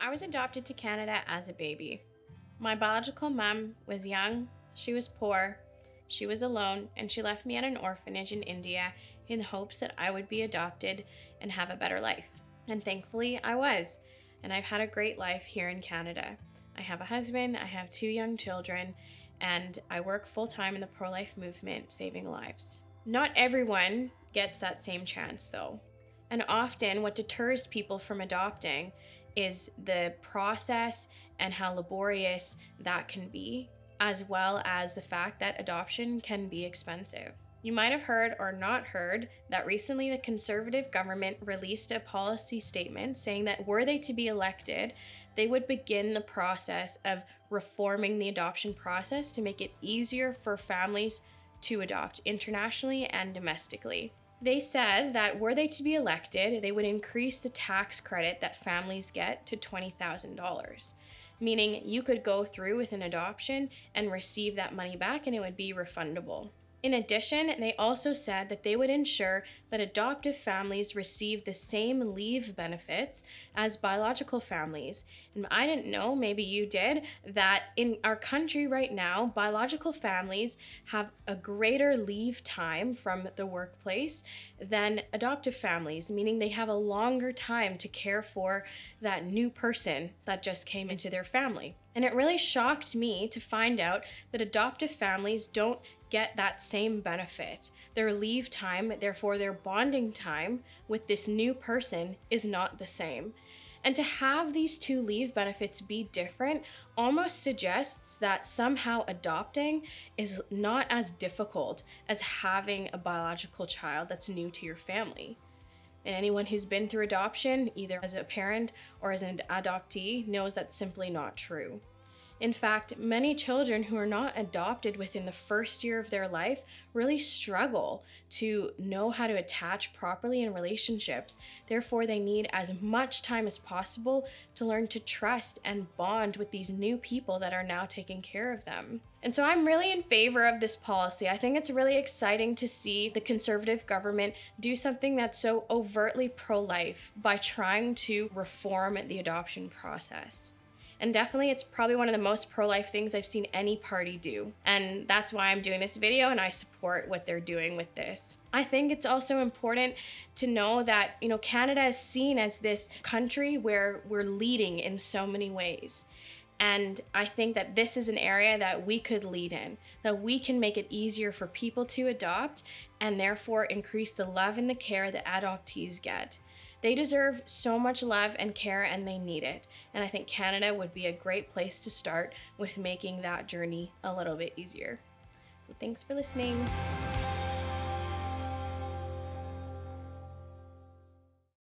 I was adopted to Canada as a baby. My biological mom was young, she was poor, she was alone, and she left me at an orphanage in India in the hopes that I would be adopted and have a better life. And thankfully, I was. And I've had a great life here in Canada. I have a husband, I have 2 young children, and I work full-time in the pro-life movement, saving lives. Not everyone gets that same chance, though. And often, what deters people from adopting is the process and how laborious that can be, as well as the fact that adoption can be expensive. You might have heard or not heard that recently the Conservative government released a policy statement saying that were they to be elected, they would begin the process of reforming the adoption process to make it easier for families to adopt internationally and domestically. They said that were they to be elected, they would increase the tax credit that families get to $20,000, meaning you could go through with an adoption and receive that money back and it would be refundable. In addition, they also said that they would ensure that adoptive families receive the same leave benefits as biological families. And I didn't know, maybe you did, that in our country right now, biological families have a greater leave time from the workplace than adoptive families, meaning they have a longer time to care for that new person that just came into their family. And it really shocked me to find out that adoptive families don't get that same benefit. Their leave time, therefore their bonding time with this new person, is not the same. And to have these 2 leave benefits be different almost suggests that somehow adopting is not as difficult as having a biological child that's new to your family. And anyone who's been through adoption, either as a parent or as an adoptee, knows that's simply not true. In fact, many children who are not adopted within the first year of their life really struggle to know how to attach properly in relationships. Therefore, they need as much time as possible to learn to trust and bond with these new people that are now taking care of them. And so I'm really in favor of this policy. I think it's really exciting to see the Conservative government do something that's so overtly pro-life by trying to reform the adoption process. And definitely it's probably one of the most pro-life things I've seen any party do. And that's why I'm doing this video and I support what they're doing with this. I think it's also important to know that, Canada is seen as this country where we're leading in so many ways. And I think that this is an area that we could lead in, that we can make it easier for people to adopt and therefore increase the love and the care that adoptees get. They deserve so much love and care and they need it. And I think Canada would be a great place to start with making that journey a little bit easier. Thanks for listening.